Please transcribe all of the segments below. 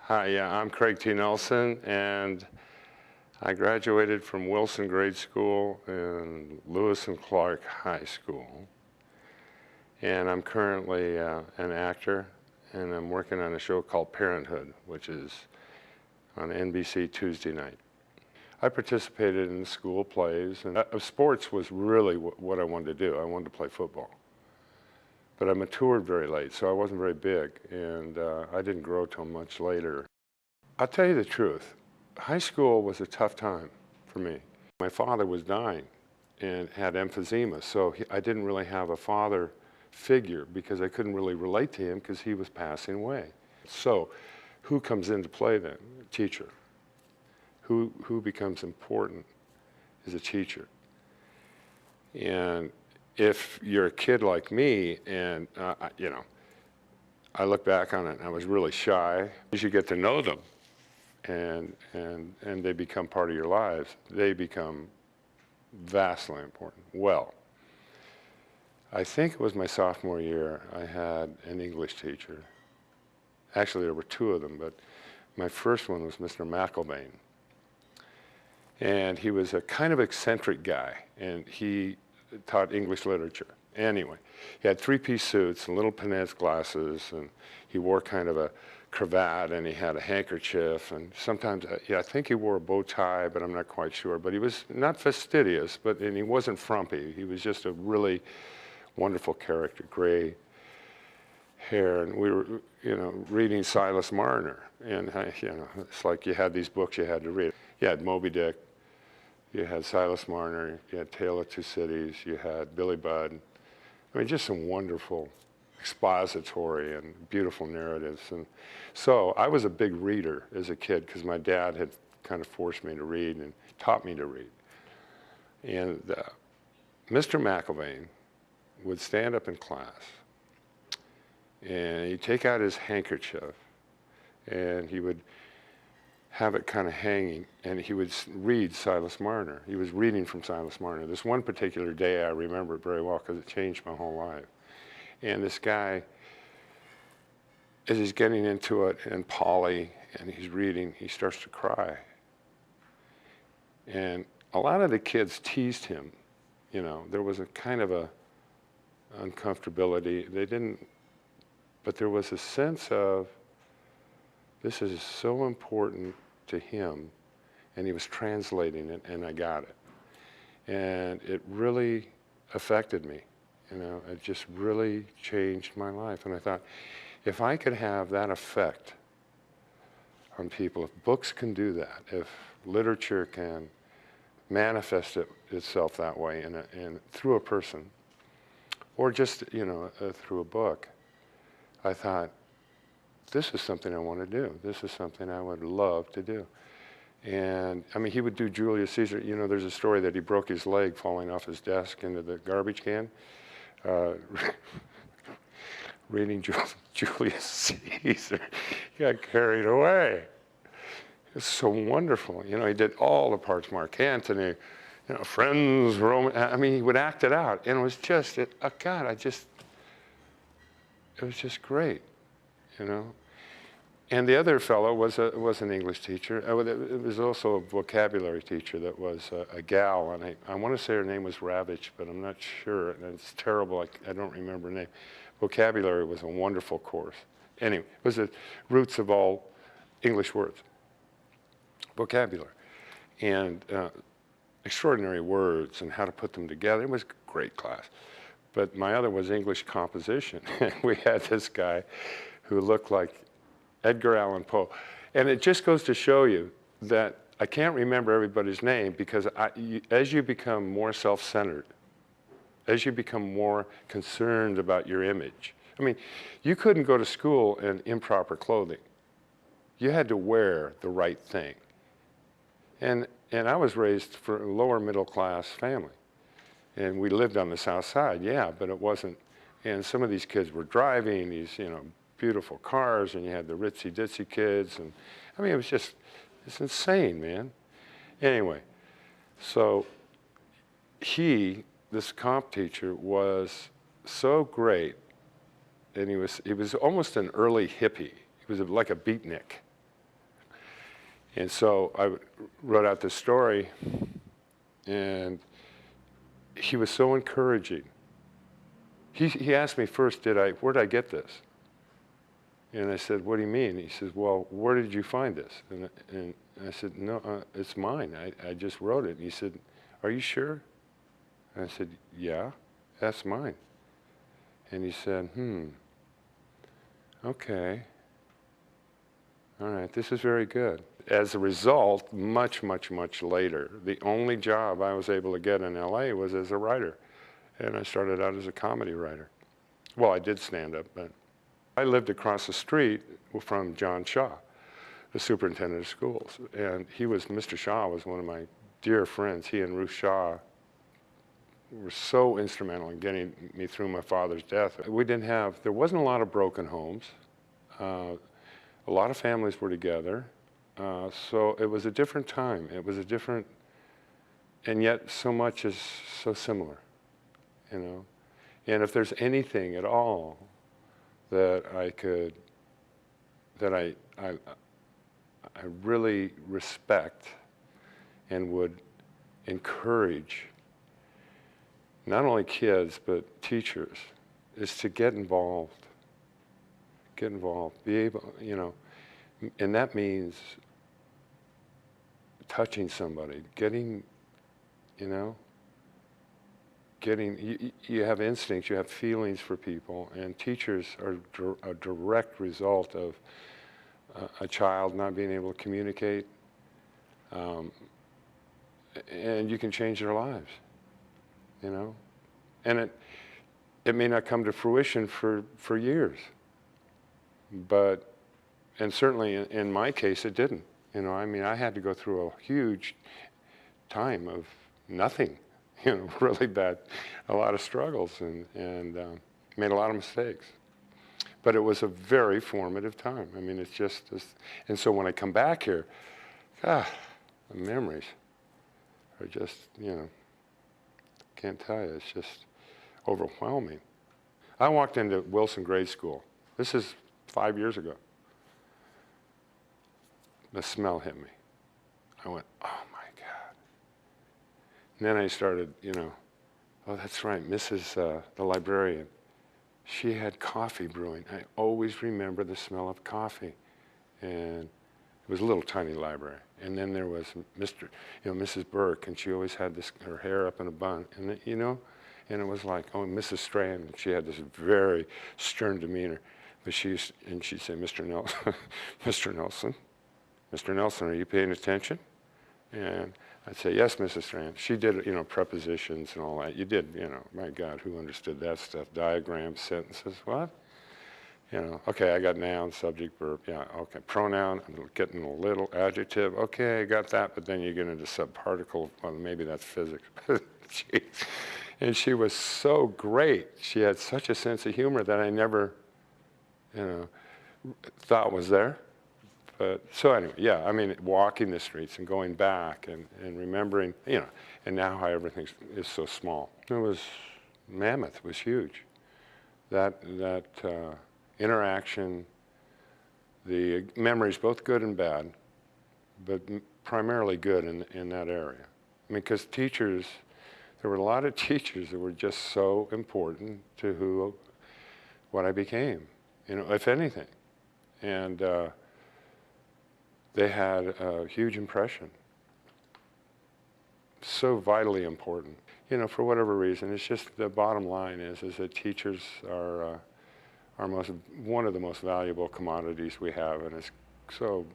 Hi, yeah, I'm Craig T. Nelson, and I graduated from Wilson Grade School and Lewis and Clark High School. And I'm currently an actor, and I'm working on a show called Parenthood, which is on NBC Tuesday night. I participated in school plays, and sports was really what I wanted to do. I wanted to play football. But I matured very late, so I wasn't very big, and I didn't grow till much later. I'll tell you the truth. High school was a tough time for me. My father was dying and had emphysema, so I didn't really have a father figure because I couldn't really relate to him because he was passing away. So who comes into play then? A teacher. Who becomes important is a teacher. And if you're a kid like me, and I look back on it and I was really shy. As you get to know them and they become part of your lives, they become vastly important. Well, I think it was my sophomore year, I had an English teacher. Actually, there were two of them, but my first one was Mr. McElvain. And he was a kind of eccentric guy, and he taught English literature. Anyway, he had three-piece suits and little pince glasses, and he wore kind of a cravat, and he had a handkerchief, and sometimes, I think he wore a bow tie, but I'm not quite sure. But he was not fastidious, and he wasn't frumpy. He was just a really wonderful character, gray hair, and we were, reading Silas Marner, and it's like you had these books you had to read. You had Moby Dick, you had Silas Marner, you had Tale of Two Cities, you had Billy Budd. I mean, just some wonderful expository and beautiful narratives. And so I was a big reader as a kid because my dad had kind of forced me to read and taught me to read. And Mr. McElvain would stand up in class and he'd take out his handkerchief and he would have it kind of hanging, and he would read Silas Marner. He was reading from Silas Marner. This one particular day, I remember it very well because it changed my whole life. And this guy, as he's getting into it, and Polly, and he's reading, he starts to cry. And a lot of the kids teased him. There was a kind of a uncomfortability. They didn't, but there was a sense of, this is so important to him, and he was translating it, and I got it. And it really affected me, it just really changed my life. And I thought, if I could have that effect on people, if books can do that, if literature can manifest itself that way and through a person, or just, through a book, I thought, this is something I want to do. This is something I would love to do. And I mean, he would do Julius Caesar. There's a story that he broke his leg falling off his desk into the garbage can. Reading Julius Caesar, he got carried away. It's so wonderful. He did all the parts, Mark Antony, friends, Roman. I mean, he would act it out. And it was just, God, it was just great. And the other fellow was an English teacher. It was also a vocabulary teacher that was a gal, and I want to say her name was Ravitch, but I'm not sure, and it's terrible. I don't remember her name. Vocabulary was a wonderful course. Anyway, it was the roots of all English words. Vocabulary. And extraordinary words and how to put them together. It was a great class. But my other was English composition. We had this guy who looked like Edgar Allan Poe. And it just goes to show you that I can't remember everybody's name because as you become more self-centered, as you become more concerned about your image. I mean, you couldn't go to school in improper clothing. You had to wear the right thing. And I was raised for a lower middle class family. And we lived on the south side, yeah, but it wasn't. And some of these kids were driving these, beautiful cars, and you had the ritzy-ditzy kids, and I mean, it's insane, man. Anyway, so this comp teacher was so great, and he was almost an early hippie. He was like a beatnik, And so I wrote out this story, and he was so encouraging. He asked me first, where did I get this? And I said, what do you mean? He says, well, where did you find this? And I said, no, it's mine. I just wrote it. And he said, are you sure? And I said, yeah, that's mine. And he said, okay. All right, this is very good. As a result, much, much, much later, the only job I was able to get in LA was as a writer. And I started out as a comedy writer. Well, I did stand up, but I lived across the street from John Shaw, the superintendent of schools. And Mr. Shaw was one of my dear friends. He and Ruth Shaw were so instrumental in getting me through my father's death. There wasn't a lot of broken homes. A lot of families were together. So it was a different time. It was a different, and yet so much is so similar, you know. And if there's anything at all that I really respect and would encourage not only kids but teachers, is to get involved, be able, you know, and that means touching somebody, getting, you know, you have instincts, you have feelings for people, and teachers are a direct result of a child not being able to communicate, and you can change their lives, you know, and it may not come to fruition for years, and certainly in my case it didn't, you know. I mean, I had to go through a huge time of nothing. You know, really bad, a lot of struggles, and made a lot of mistakes. But it was a very formative time. I mean, it's just, and so when I come back here, the memories are just, you know, can't tell you, it's just overwhelming. I walked into Wilson grade school. This is 5 years ago. The smell hit me. I went, oh my God. And then I started, you know, oh, that's right, Mrs. The librarian, she had coffee brewing. I always remember the smell of coffee. And it was a little tiny library. And then there was Mrs. Burke, and she always had her hair up in a bun. And, you know, and it was like, oh, Mrs. Strand, and she had this very stern demeanor. But she'd say, Mr. Nelson, Mr. Nelson, are you paying attention? And I'd say, yes, Mrs. Strand. She did, you know, prepositions and all that. You did, you know, my God, who understood that stuff? Diagrams, sentences, what? You know, okay, I got noun, subject, verb, yeah, okay. Pronoun, I'm getting a little adjective, okay, I got that, but then you get into subparticle, well, maybe that's physics. And she was so great. She had such a sense of humor that I never, you know, thought was there. But so anyway, yeah, I mean, walking the streets and going back and remembering, you know, and now how everything is so small. It was mammoth. It was huge. That interaction, the memories, both good and bad, but primarily good in that area. I mean, because teachers, there were a lot of teachers that were just so important to what I became, you know, if anything. And they had a huge impression. So vitally important. You know, for whatever reason, it's just the bottom line is that teachers are one of the most valuable commodities we have, and it's so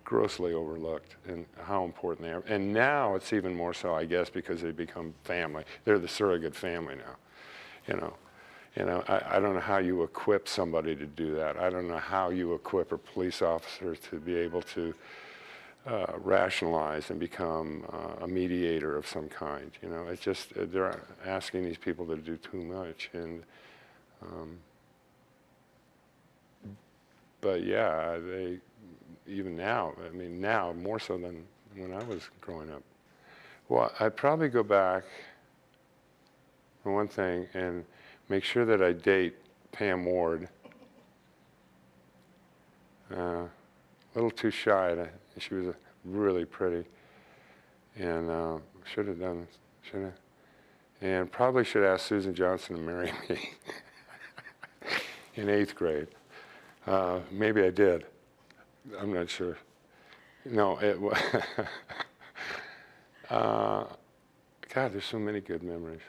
grossly overlooked and how important they are. And now it's even more so, I guess, because they become family. They're the surrogate family now, you know. You know, I don't know how you equip somebody to do that. I don't know how you equip a police officer to be able to rationalize and become a mediator of some kind. You know, it's just, they're asking these people to do too much. And, but yeah, even now, I mean, now more so than when I was growing up. Well, I'd probably go back, for one thing, and make sure that I date Pam Ward. A little too shy. She was really pretty. And should have done, shouldn't I? And probably should ask Susan Johnson to marry me in 8th grade. Maybe I did. I'm not sure. No, it was. God, there's so many good memories.